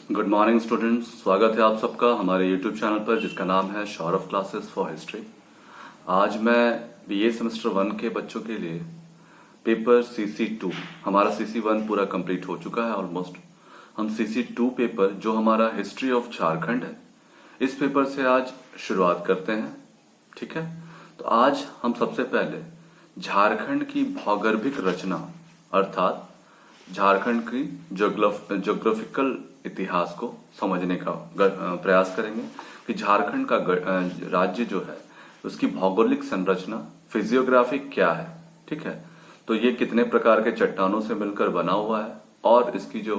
Good morning students, स्वागत है आप सबका हमारे यूट्यूब चैनल पर जिसका नाम है सौरभ क्लासेस फॉर हिस्ट्री। आज मैं बीए सेमेस्टर 1 के बच्चों के लिए पेपर CC2, हमारा CC1 पूरा कंप्लीट हो चुका है ऑलमोस्ट। हम CC2 पेपर जो हमारा हिस्ट्री ऑफ झारखंड है, इस पेपर से आज शुरुआत करते हैं। ठीक है, तो आज हम सबसे पहले झारखंड की भौगोलिक रचना अर्थात झारखंड की ज्योग्राफिकल इतिहास को समझने का प्रयास करेंगे कि झारखंड का राज्य जो है उसकी भौगोलिक संरचना फिजियोग्राफी क्या है। ठीक है, तो ये कितने प्रकार के चट्टानों से मिलकर बना हुआ है और इसकी जो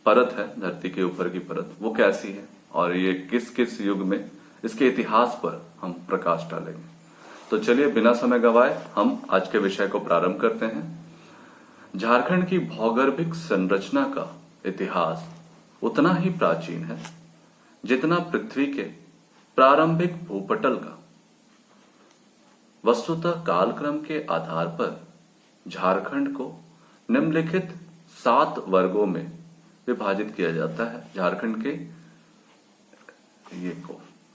परत है, धरती के ऊपर की परत, वो कैसी है और ये किस किस युग में, इसके इतिहास पर हम प्रकाश डालेंगे। तो चलिए बिना समय गवाए हम आज के विषय को प्रारंभ करते हैं। झारखंड की भौगोलिक संरचना का इतिहास उतना ही प्राचीन है जितना पृथ्वी के प्रारंभिक भूपटल का। वस्तुतः कालक्रम के आधार पर झारखंड को निम्नलिखित 7 वर्गों में विभाजित किया जाता है। झारखंड के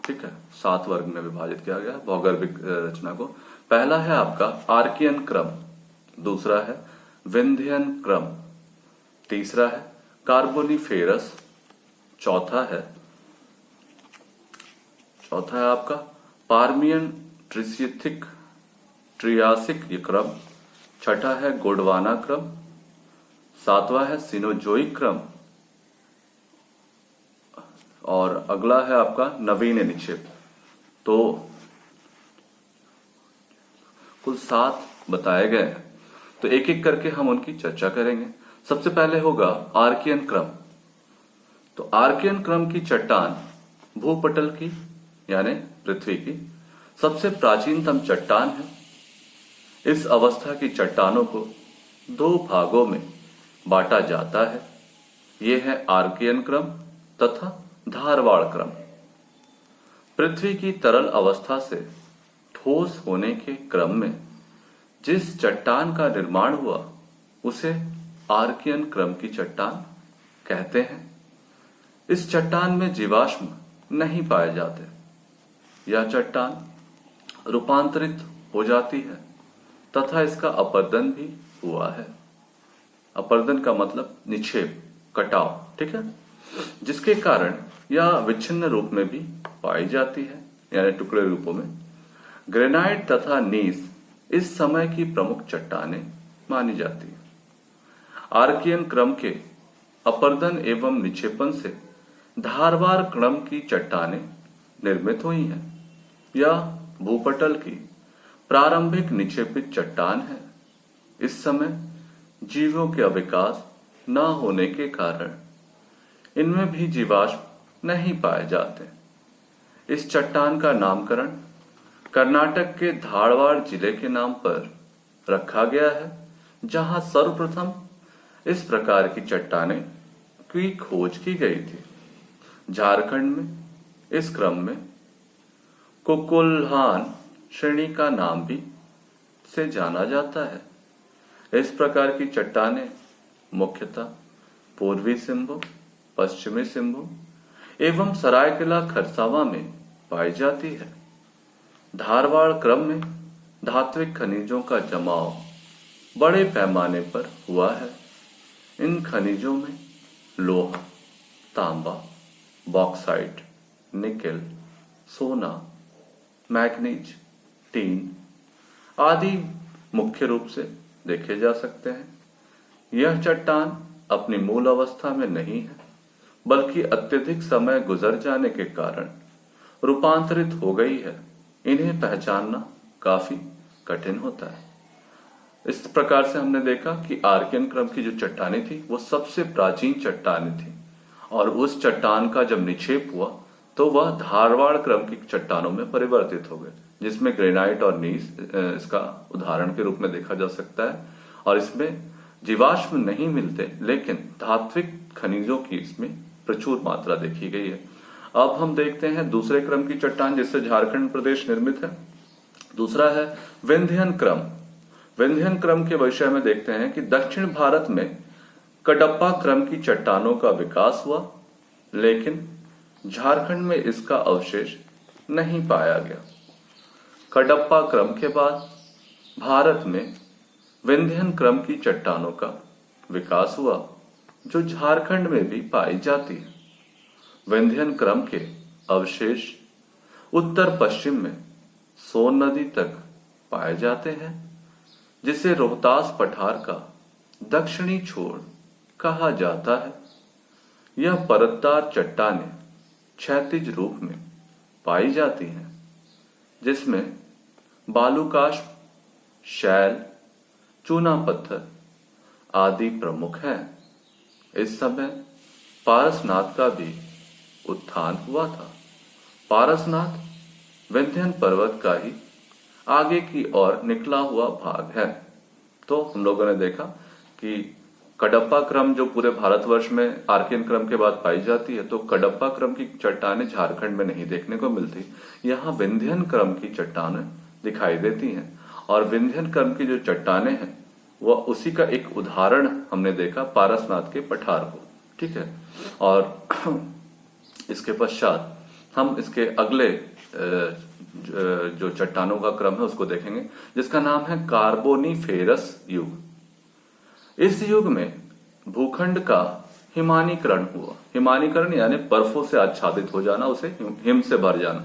ठीक है, 7 वर्ग में विभाजित किया गया भौगोलिक रचना को। पहला है आपका आर्कियन क्रम, दूसरा है विंध्यन क्रम, तीसरा है कार्बोनिफेरस, चौथा है आपका पार्मियन ट्रियासिक क्रम, छठा है गोंडवाना क्रम, सातवां है सिनोजोइक क्रम और अगला है आपका नवीन निक्षेप। तो कुल 7 बताए गए हैं, तो एक एक करके हम उनकी चर्चा करेंगे। सबसे पहले होगा आर्कियन क्रम। तो आर्कियन क्रम की चट्टान भूपटल की यानी पृथ्वी की सबसे प्राचीनतम चट्टान है। इस अवस्था की चट्टानों को 2 भागों में बांटा जाता है। ये है आर्कियन क्रम तथा धारवाड़ क्रम। पृथ्वी की तरल अवस्था से ठोस होने के क्रम में जिस चट्टान का निर्माण हुआ उसे आर्कियन क्रम की चट्टान कहते हैं। इस चट्टान में जीवाश्म नहीं पाए जाते। यह चट्टान रूपांतरित हो जाती है तथा इसका अपर्दन भी हुआ है। अपर्दन का मतलब निक्षेप, कटाव, ठीक है, जिसके कारण यह विच्छिन्न रूप में भी पाई जाती है यानी टुकड़े रूपों में। ग्रेनाइट तथा नीस इस समय की प्रमुख चट्टानें मानी जाती है। आर्कियन क्रम के अपर्दन एवं निक्षेपण से धारवाड़ क्रम की चट्टानें निर्मित हुई हैं। यह भूपटल की प्रारंभिक निक्षेपित चट्टान है। इस समय जीवों के विकास न होने के कारण इनमें भी जीवाश्म नहीं पाए जाते। इस चट्टान का नामकरण कर्नाटक के धारवाड़ जिले के नाम पर रखा गया है, जहां सर्वप्रथम इस प्रकार की चट्टानें की खोज की गई थी। झारखंड में इस क्रम में कुकुलहान श्रेणी का नाम भी से जाना जाता है। इस प्रकार की चट्टानें मुख्यतः पूर्वी सिंहभूम, पश्चिमी सिंहभूम एवं सरायकेला खरसावां में पाई जाती है। धारवाड़ क्रम में धात्विक खनिजों का जमाव बड़े पैमाने पर हुआ है। इन खनिजों में लोहा, तांबा, बॉक्साइट, निकेल, सोना, मैग्नीज, टीन आदि मुख्य रूप से देखे जा सकते हैं। यह चट्टान अपनी मूल अवस्था में नहीं है, बल्कि अत्यधिक समय गुजर जाने के कारण रूपांतरित हो गई है। इन्हें पहचानना काफी कठिन होता है। इस प्रकार से हमने देखा कि आर्कियन क्रम की जो चट्टानें थी वो सबसे प्राचीन चट्टानें थी और उस चट्टान का जब निक्षेप हुआ तो वह धारवाड़ क्रम की चट्टानों में परिवर्तित हो गए, जिसमें ग्रेनाइट और नीस इसका उदाहरण के रूप में देखा जा सकता है। और इसमें जीवाश्म नहीं मिलते, लेकिन धात्विक खनिजों की इसमें प्रचुर मात्रा देखी गई है। अब हम देखते हैं दूसरे क्रम की चट्टान जिससे झारखंड प्रदेश निर्मित है। दूसरा है विंध्यन क्रम। विंध्यन क्रम के विषय में देखते हैं कि दक्षिण भारत में कडप्पा क्रम की चट्टानों का विकास हुआ। लेकिन झारखंड में इसका अवशेष नहीं पाया गया। कडप्पा क्रम के बाद भारत में विंध्यन क्रम की चट्टानों का विकास हुआ, जो झारखंड में भी पाई जाती है। विंध्यन क्रम के अवशेष उत्तर पश्चिम में सोन नदी तक पाए जाते हैं, जिसे रोहतास पठार का दक्षिणी छोर कहा जाता है। यह परतदार चट्टानें क्षैतिज रूप में पाई जाती हैं, जिसमें बालूकाष्ठ, शैल, चूना पत्थर आदि प्रमुख हैं। इस समय पारसनाथ का भी उत्थान हुआ था। पारसनाथ विंध्यन पर्वत का ही आगे की ओर निकला हुआ भाग है। तो हम लोगों ने देखा कि कडप्पा क्रम जो पूरे भारतवर्ष में आर्कियन क्रम के बाद पाई जाती है, तो कडप्पा क्रम की चट्टानें झारखंड में नहीं देखने को मिलती। यहाँ विंध्यन क्रम की चट्टानें दिखाई देती हैं, और विंध्यन क्रम की जो चट्टानें हैं वह उसी का एक उदाहरण हमने देखा पारसनाथ के पठार को। ठीक है, और इसके पश्चात हम इसके अगले जो चट्टानों का क्रम है उसको देखेंगे, जिसका नाम है कार्बोनिफेरस युग। इस युग में भूखंड का हिमानीकरण हुआ। हिमानीकरण यानी बर्फों से आच्छादित हो जाना, उसे हिम से भर जाना।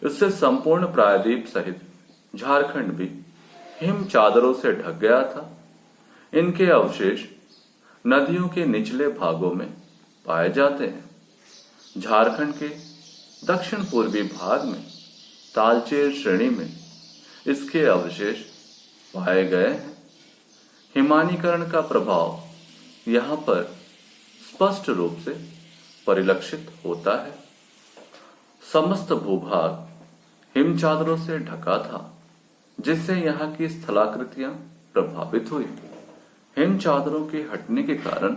इससे संपूर्ण प्रायद्वीप सहित झारखंड भी हिम चादरों से ढक गया था। इनके अवशेष नदियों के निचले भागों में पाए जाते हैं। झारखंड के दक्षिण पूर्वी भाग में तालचेर श्रेणी में इसके अवशेष पाए गए हैं। हिमानीकरण का प्रभाव यहाँ पर स्पष्ट रूप से परिलक्षित होता है। समस्त भूभाग हिम चादरों से ढका था, जिससे यहाँ की स्थलाकृतियां प्रभावित हुई। हिम चादरों के हटने के कारण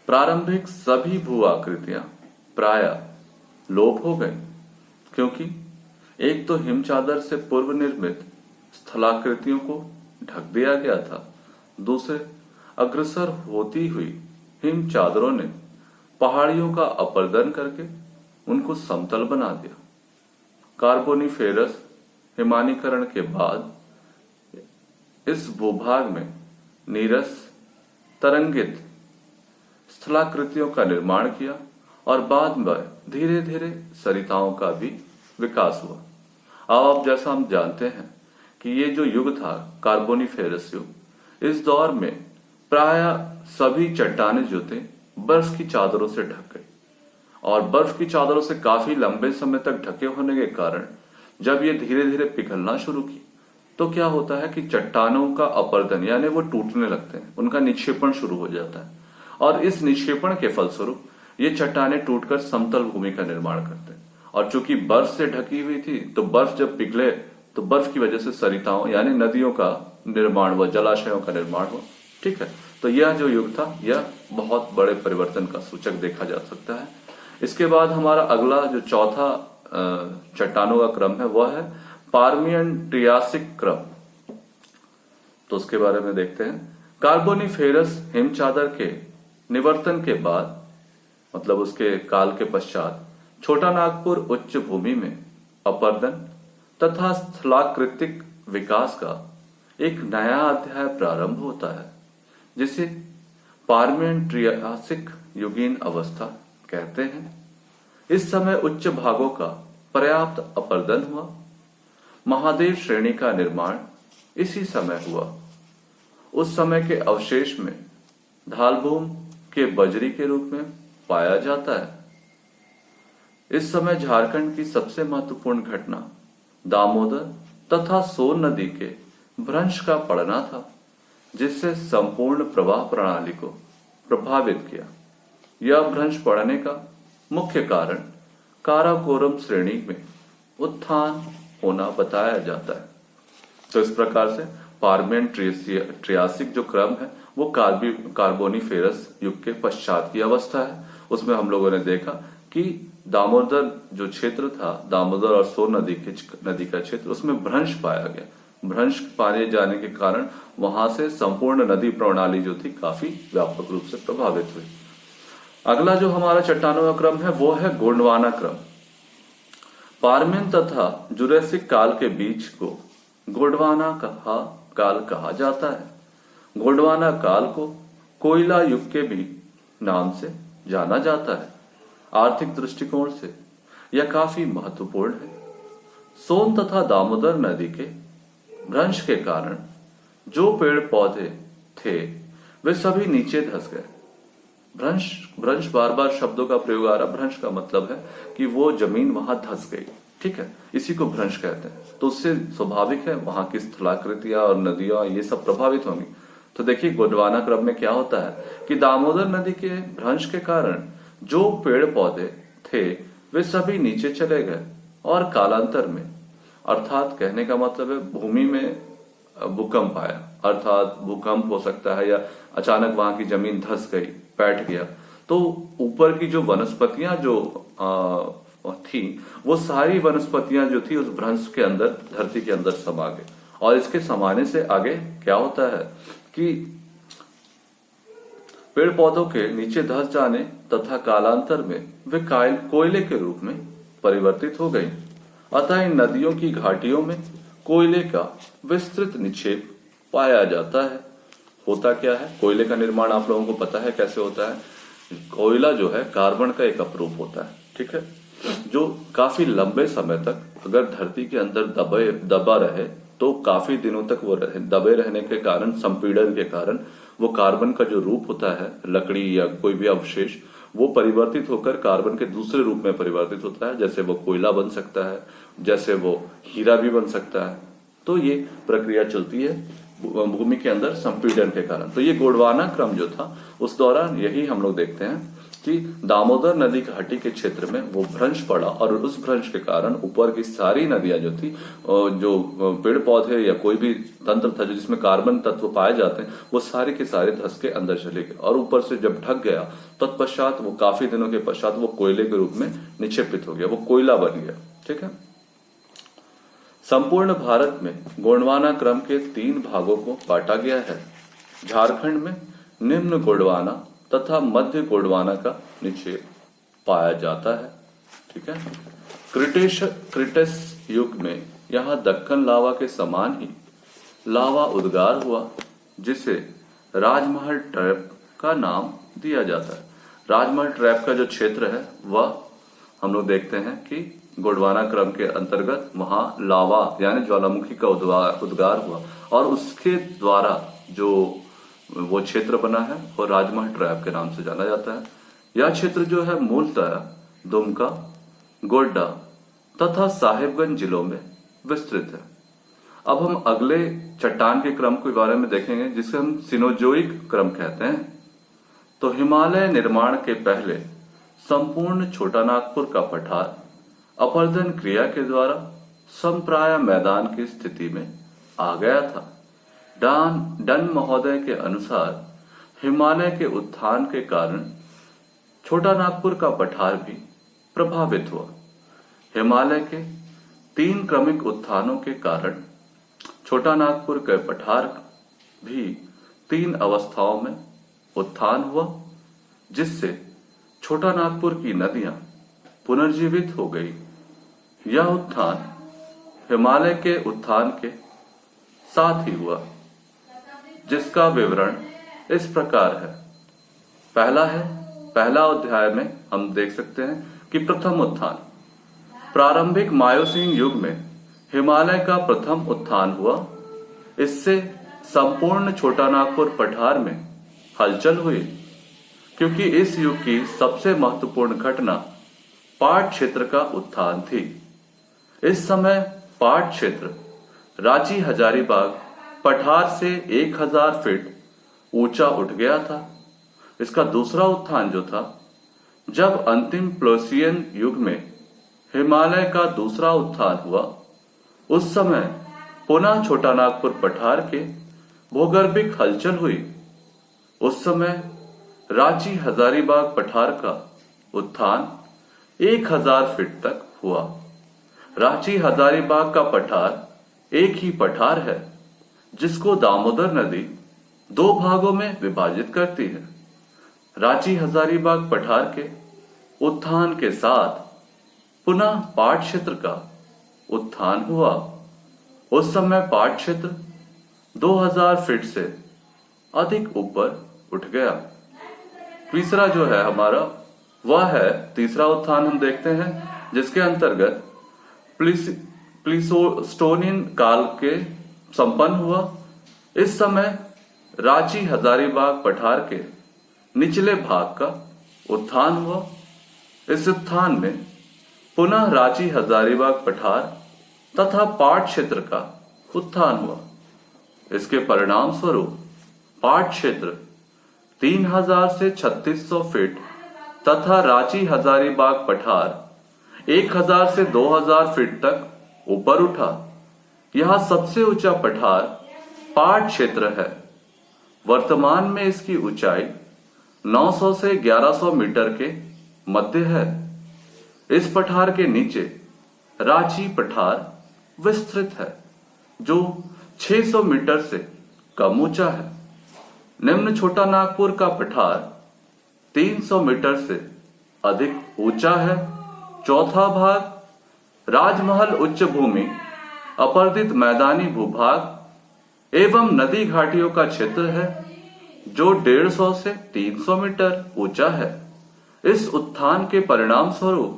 प्रारंभिक सभी भू आकृतियां प्रायः लोप हो गई, क्योंकि एक तो हिम चादर से पूर्व निर्मित स्थलाकृतियों को ढक दिया गया था, दूसरे अग्रसर होती हुई हिम चादरों ने पहाड़ियों का अपरदन करके उनको समतल बना दिया। कार्बोनिफेरस हिमानीकरण के बाद इस भूभाग में नीरस तरंगित स्थलाकृतियों का निर्माण किया, और बाद में धीरे धीरे सरिताओं का भी विकास हुआ। अब जैसा हम जानते हैं कि ये जो युग था कार्बोनिफेरस युग, इस दौर में प्राय सभी चट्टानें जो थे बर्फ की चादरों से ढक गई, और बर्फ की चादरों से काफी लंबे समय तक ढके होने के कारण जब ये धीरे धीरे पिघलना शुरू की, तो क्या होता है कि चट्टानों का अपरदन यानी वो टूटने लगते हैं, उनका निक्षेपण शुरू हो जाता है, और इस निक्षेपण के फलस्वरूप ये चट्टानें टूटकर समतल भूमि का निर्माण करते हैं। और चूंकि बर्फ से ढकी हुई थी, तो बर्फ जब पिघले तो बर्फ की वजह से सरिताओं यानी नदियों का निर्माण हुआ, जलाशयों का निर्माण हुआ। ठीक है, तो यह जो युग था यह बहुत बड़े परिवर्तन का सूचक देखा जा सकता है। इसके बाद हमारा अगला जो चौथा चट्टानों का क्रम है वह है पार्मियन ट्रियासिक क्रम। तो उसके बारे में देखते हैं। कार्बोनिफेरस हिमचादर के निवर्तन के बाद, मतलब उसके काल के पश्चात, छोटा नागपुर उच्च भूमि में अपरदन तथा स्थलाकृतिक विकास का एक नया अध्याय प्रारंभ होता है, जिसे पार्मियन ट्रियासिक युगीन अवस्था कहते हैं। इस समय उच्च भागों का पर्याप्त अपरदन हुआ। महादेव श्रेणी का निर्माण इसी समय हुआ। उस समय के अवशेष में ढालभूम के बजरी के रूप में पाया जाता है। इस समय झारखंड की सबसे महत्वपूर्ण घटना दामोदर तथा सोन नदी के भ्रंश का पड़ना था, जिससे संपूर्ण प्रवाह प्रणाली को प्रभावित किया। यह भ्रंश पड़ने का मुख्य कारण काराकोरम श्रेणी में उत्थान होना बताया जाता है। तो इस प्रकार से पार्मियन ट्रियासिक जो क्रम है वो कार्बोनिफेरस युग के पश्चात की अवस्था है। उसमें हम लोगों ने देखा कि दामोदर जो क्षेत्र था, दामोदर और सोन नदी का क्षेत्र, उसमें भ्रंश पाया गया। भ्रंश पाए जाने के कारण वहां से संपूर्ण नदी प्रणाली जो थी काफी व्यापक रूप से प्रभावित हुई। अगला जो हमारा चट्टानों का क्रम है वो है गोंडवाना क्रम। पार्मियन तथा जुरासिक काल के बीच को गोंडवाना काल कहा जाता है। गोंडवाना काल को कोयला युग के भी नाम से जाना जाता है। आर्थिक दृष्टिकोण से यह काफी महत्वपूर्ण है। सोन तथा दामोदर नदी के भ्रंश के कारण जो पेड़ पौधे थे वे सभी नीचे धंस गए। भ्रंश बार बार शब्दों का प्रयोग आ रहा। भ्रंश का मतलब है कि वो जमीन वहां धंस गई, ठीक है, इसी को भ्रंश कहते हैं। तो उससे स्वाभाविक है वहां की स्थलाकृतियां और नदियां ये सब प्रभावित होंगी। तो देखिए गोंडवाना क्रम में क्या होता है कि दामोदर नदी के भ्रंश के कारण जो पेड़ पौधे थे वे सभी नीचे चले गए और कालांतर में, अर्थात कहने का मतलब है भूमि में भूकंप आया, अर्थात भूकंप हो सकता है या अचानक वहां की जमीन धंस गई, बैठ गया, तो ऊपर की जो वनस्पतियां जो थी वो सारी वनस्पतियां जो थी उस भ्रंश के अंदर, धरती के अंदर समा गए। और इसके समाने से आगे क्या होता है कि पेड़ पौधों के नीचे धंस जाने तथा कालांतर में वे कोयले के रूप में परिवर्तित हो गई। अतः इन नदियों की घाटियों में कोयले का विस्तृत निक्षेप पाया जाता है। होता क्या है, कोयले का निर्माण आप लोगों को पता है कैसे होता है। कोयला जो है कार्बन का एक अपरूप होता है, ठीक है, जो काफी लंबे समय तक अगर धरती के अंदर दबा रहे तो काफी दिनों तक वो दबे रहने के कारण, संपीड़न के कारण वो कार्बन का जो रूप होता है, लकड़ी या कोई भी अवशेष, वो परिवर्तित होकर कार्बन के दूसरे रूप में परिवर्तित होता है। जैसे वो कोयला बन सकता है, जैसे वो हीरा भी बन सकता है। तो ये प्रक्रिया चलती है भूमि के अंदर संपीड़न के कारण। तो ये गोंडवाना क्रम जो था उस दौरान यही हम लोग देखते हैं कि दामोदर नदी घाटी के क्षेत्र में वो भ्रंश पड़ा और उस भ्रंश के कारण ऊपर की सारी नदियां जो थी, जो पेड़ पौधे या कोई भी तंत्र था जिसमें कार्बन तत्व पाए जाते हैं, वो सारे के सारे धंस के अंदर चले गए और ऊपर से जब ढक गया तत्पश्चात वो काफी दिनों के पश्चात वो कोयले के रूप में निक्षेपित हो गया, वो कोयला बन गया, ठीक है। संपूर्ण भारत में गोंडवाना क्रम के 3 भागों को बांटा गया है। झारखंड में निम्न गोंडवाना तथा मध्य गोंडवाना का निक्षेप पाया जाता है, ठीक है। क्रिटेस युग में यहाँ दक्कन लावा के समान ही लावा उद्गार हुआ, जिसे राजमहल ट्रैप का नाम दिया जाता है। राजमहल ट्रैप का जो क्षेत्र है वह हम लोग देखते हैं कि गोंडवाना क्रम के अंतर्गत वहां लावा यानी ज्वालामुखी का उद्गार हुआ और उसके द्वारा जो वो क्षेत्र बना है वो राजमहल ट्रैप के नाम से जाना जाता है। यह क्षेत्र जो है मूलतः दुमका, गोड्डा तथा साहिबगंज जिलों में विस्तृत है। अब हम अगले चट्टान के क्रम के बारे में देखेंगे जिसे हम सिनोजोइक क्रम कहते हैं। तो हिमालय निर्माण के पहले संपूर्ण छोटा नागपुर का पठार अपरदन क्रिया के द्वारा समप्राय मैदान की स्थिति में आ गया था। डन महोदय के अनुसार हिमालय के उत्थान के कारण छोटा नागपुर का पठार भी प्रभावित हुआ। हिमालय के 3 क्रमिक उत्थानों के कारण छोटा नागपुर के पठार भी 3 अवस्थाओं में उत्थान हुआ, जिससे छोटा नागपुर की नदियां पुनर्जीवित हो गई। यह उत्थान हिमालय के उत्थान के साथ ही हुआ, जिसका विवरण इस प्रकार है। पहला अध्याय में हम देख सकते हैं कि प्रथम उत्थान। प्रारंभिक मायोसीन युग में हिमालय का प्रथम उत्थान हुआ। इससे संपूर्ण छोटा नागपुर पठार में हलचल हुई, क्योंकि इस युग की सबसे महत्वपूर्ण घटना पाट क्षेत्र का उत्थान थी। इस समय पाट क्षेत्र रांची हजारीबाग पठार से 1000 फीट ऊंचा उठ गया था। इसका दूसरा उत्थान जो था, जब अंतिम प्लोसियन युग में हिमालय का दूसरा उत्थान हुआ, उस समय पुनः छोटा नागपुर पठार के भूगर्भिक हलचल हुई। उस समय रांची हजारीबाग पठार का उत्थान 1000 फीट तक हुआ। रांची हजारीबाग का पठार एक ही पठार है जिसको दामोदर नदी 2 भागों में विभाजित करती है। रांची हजारीबाग पठार के उत्थान के साथ पुनः पाट क्षेत्र का उत्थान हुआ। उस समय पाट क्षेत्र 2000 फीट से अधिक ऊपर उठ गया। तीसरा जो है हमारा वह है तीसरा उत्थान हम देखते हैं, जिसके अंतर्गत प्लीस्टोनियन काल के संपन्न हुआ। इस समय रांची हजारीबाग पठार के निचले भाग का उत्थान हुआ। इस उत्थान में पुनः रांची हजारीबाग पठार तथा पाट क्षेत्र का उत्थान हुआ। इसके परिणाम स्वरूप पाट क्षेत्र 3000 से 3600 फीट तथा रांची हजारीबाग पठार 1000 से 2000 फीट तक ऊपर उठा। यह सबसे ऊंचा पठार पाट क्षेत्र है। वर्तमान में इसकी ऊंचाई 900 से 1100 मीटर के मध्य है। इस पठार के नीचे रांची पठार विस्तृत है, जो 600 मीटर से कम ऊंचा है। निम्न छोटा नागपुर का पठार 300 मीटर से अधिक ऊंचा है। चौथा भाग राजमहल उच्च भूमि अपर्दित मैदानी भूभाग एवं नदी घाटियों का क्षेत्र है, जो 150 से 300 मीटर ऊंचा है। इस उत्थान के परिणाम स्वरूप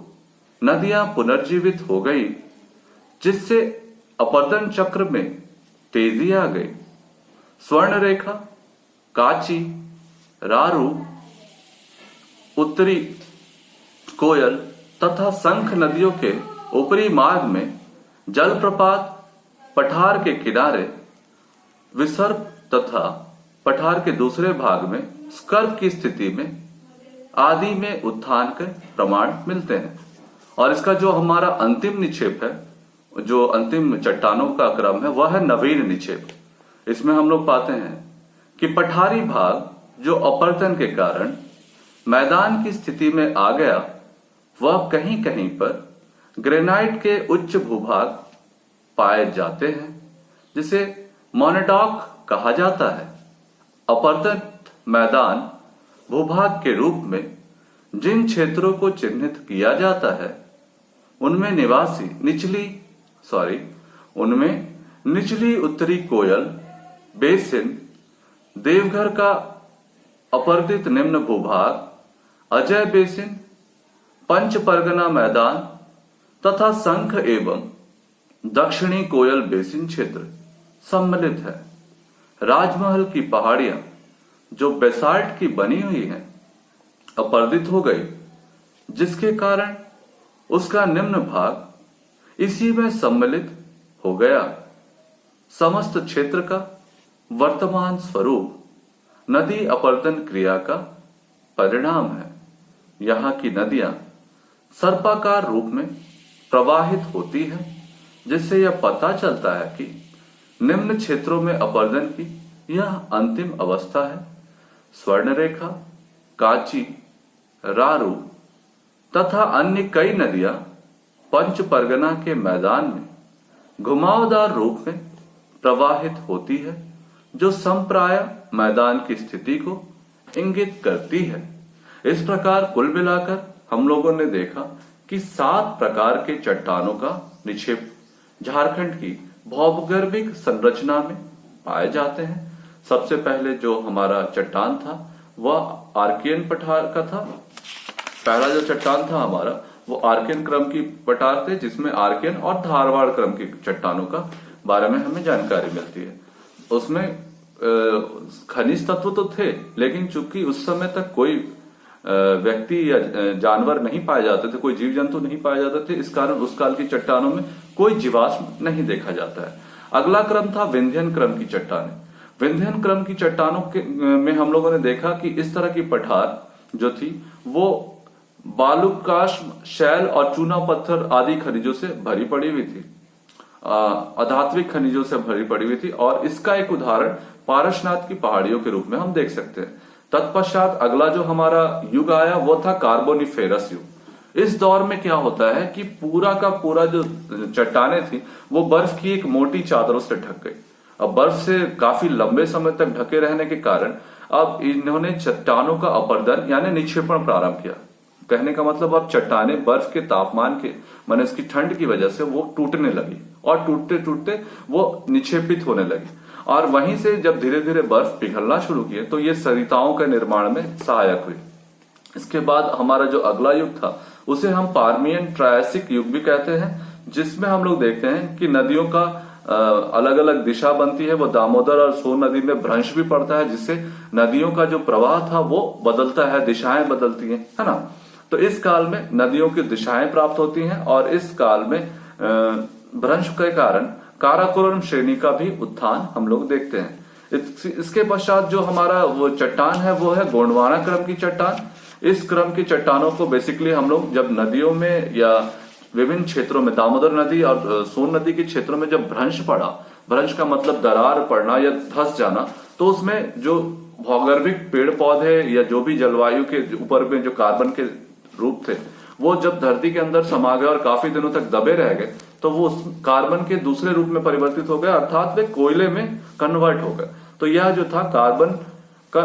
नदियां पुनर्जीवित हो गई, जिससे अपर्दन चक्र में तेजी आ गई। स्वर्ण रेखा, काची, रारू, उत्तरी कोयल तथा शंख नदियों के ऊपरी मार्ग में जलप्रपात पठार के किनारे विसर्प तथा पठार के दूसरे भाग में स्कर्प की स्थिति में आदि में उत्थान के प्रमाण मिलते हैं। और इसका जो हमारा अंतिम निक्षेप है, जो अंतिम चट्टानों का क्रम है, वह है नवीन निक्षेप। इसमें हम लोग पाते हैं कि पठारी भाग जो अपर्दन के कारण मैदान की स्थिति में आ गया, वह कहीं कहीं पर ग्रेनाइट के उच्च भूभाग पाए जाते हैं, जिसे मोनोडॉक कहा जाता है। अपर्दत मैदान भूभाग के रूप में जिन क्षेत्रों को चिन्हित किया जाता है, उनमें निचली उत्तरी कोयल बेसिन, देवघर का अपर्दित निम्न भूभाग, अजय बेसिन, पंच परगना मैदान तथा शंख एवं दक्षिणी कोयल बेसिन क्षेत्र सम्मिलित है। राजमहल की पहाड़ियां जो बेसाल्ट की बनी हुई हैं, अपर्दित हो गई, जिसके कारण उसका निम्न भाग इसी में सम्मिलित हो गया। समस्त क्षेत्र का वर्तमान स्वरूप नदी अपर्दन क्रिया का परिणाम है। यहाँ की नदियां सर्पाकार रूप में प्रवाहित होती हैं, जिससे यह पता चलता है कि निम्न क्षेत्रों में अपर्दन की यह अंतिम अवस्था है। स्वर्ण रेखा, काची, रारू तथा अन्य कई नदियां पंच परगना के मैदान में घुमावदार रूप में प्रवाहित होती है, जो संप्राय मैदान की स्थिति को इंगित करती है। इस प्रकार कुल मिलाकर हम लोगों ने देखा कि 7 प्रकार के चट्टानों का निक्षेप झारखंड की भौगोलिक संरचना में पाए जाते हैं। सबसे पहले जो हमारा चट्टान था वह आर्कियन पठार का था। पहला जो चट्टान था हमारा वो आर्कियन क्रम की पठार थे, जिसमें आर्कियन और धारवाड़ क्रम की चट्टानों का बारे में हमें जानकारी मिलती है। उसमें खनिज तत्व तो थे, लेकिन चूंकि उस समय तक कोई व्यक्ति या जानवर नहीं पाए जाते थे, कोई जीव जंतु नहीं पाए जाते थे, इस कारण उस काल की चट्टानों में कोई जीवाश्म नहीं देखा जाता है। अगला क्रम था विंध्यन क्रम की चट्टानें। विंध्यन क्रम की चट्टानों में हम लोगों ने देखा कि इस तरह की पठार जो थी वो बालुकाश, शैल और चूना पत्थर आदि खनिजों से भरी पड़ी हुई थी, अधात्विक खनिजों से भरी पड़ी हुई थी। और इसका एक उदाहरण पारसनाथ की पहाड़ियों के रूप में हम देख सकते हैं। तत्पश्चात अगला जो हमारा युग आया वो था कार्बोनिफेरस युग। इस दौर में क्या होता है कि पूरा का पूरा जो चट्टानें थी वो बर्फ की एक मोटी चादरों से ढक गई। अब बर्फ से काफी लंबे समय तक ढके रहने के कारण अब इन्होंने चट्टानों का अपरदन यानी निक्षेपण प्रारंभ किया। कहने का मतलब अब चट्टानें बर्फ के तापमान के माने इसकी ठंड की वजह से वो टूटने लगी और टूटते टूटते वो निक्षेपित होने लगी और वहीं से जब धीरे धीरे बर्फ पिघलना शुरू किए तो ये सरिताओं के निर्माण में सहायक हुई। इसके बाद हमारा जो अगला युग था उसे हम पार्मियन ट्रायसिक युग भी कहते हैं, जिसमें हम लोग देखते हैं कि नदियों का अलग अलग दिशा बनती है। वो दामोदर और सोन नदी में भ्रंश भी पड़ता है, जिससे नदियों का जो प्रवाह था वो बदलता है, दिशाएं बदलती हैं, है ना। तो इस काल में नदियों की दिशाएं प्राप्त होती हैं और इस काल में भ्रंश के कारण काराकोरम श्रेणी का भी उत्थान हम लोग देखते हैं। इसके पश्चात जो हमारा वो चट्टान है वो है गोंडवाना क्रम की चट्टान। इस क्रम की चट्टानों को बेसिकली हम लोग जब नदियों में या विभिन्न क्षेत्रों में दामोदर नदी और सोन नदी के क्षेत्रों में जब भ्रंश पड़ा, भ्रंश का मतलब दरार पड़ना या धंस जाना, तो उसमें जो भौगर्भिक पेड़ पौधे या जो भी जलवायु के ऊपर में जो कार्बन के रूप थे वो जब धरती के अंदर समा गए और काफी दिनों तक दबे रह गए तो वो उस कार्बन के दूसरे रूप में परिवर्तित हो गए, अर्थात वे कोयले में कन्वर्ट हो गए। तो यह जो था कार्बन का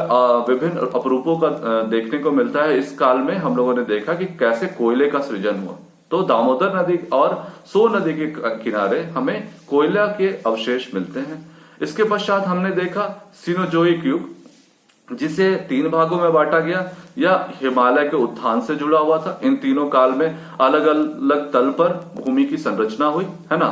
विभिन्न अपरूपों का देखने को मिलता है। इस काल में हम लोगों ने देखा कि कैसे कोयले का सृजन हुआ। तो दामोदर नदी और सोन नदी के किनारे हमें कोयला के अवशेष मिलते हैं। इसके पश्चात हमने देखा सिनोजोइक युग, जिसे 3 भागों में बांटा गया। यह हिमालय के उत्थान से जुड़ा हुआ था। इन तीनों काल में अलग अलग तल पर भूमि की संरचना हुई, है ना।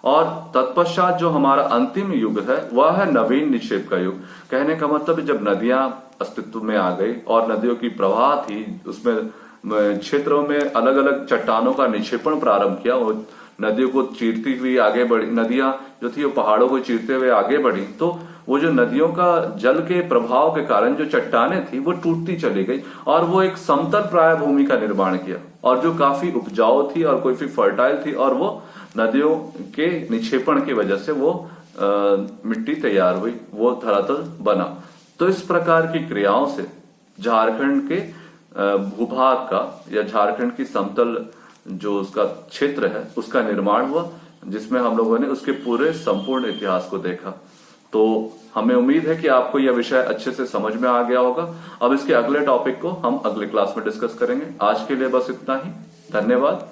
और तत्पश्चात जो हमारा अंतिम युग है वह है नवीन निक्षेप का युग। कहने का मतलब जब नदियां अस्तित्व में आ गई और नदियों की प्रवाह थी, उसमें क्षेत्रों में अलग अलग चट्टानों का निक्षेपण प्रारंभ किया और नदियों को चीरती हुई आगे बढ़ी। नदियां जो थी वो पहाड़ों को चीरते हुए आगे बढ़ी, तो वो जो नदियों का जल के प्रभाव के कारण जो चट्टानें थी वो टूटती चली गई और वो एक समतल प्राय भूमि का निर्माण किया और जो काफी उपजाऊ थी और काफी फर्टाइल थी, और वो नदियों के निक्षेपण की वजह से वो मिट्टी तैयार हुई, वो धरातल बना। तो इस प्रकार की क्रियाओं से झारखंड के भूभाग का या झारखंड की समतल जो उसका क्षेत्र है उसका निर्माण हुआ, जिसमें हम लोगों ने उसके पूरे संपूर्ण इतिहास को देखा। तो हमें उम्मीद है कि आपको यह विषय अच्छे से समझ में आ गया होगा। अब इसके अगले टॉपिक को हम अगले क्लास में डिस्कस करेंगे। आज के लिए बस इतना ही। धन्यवाद।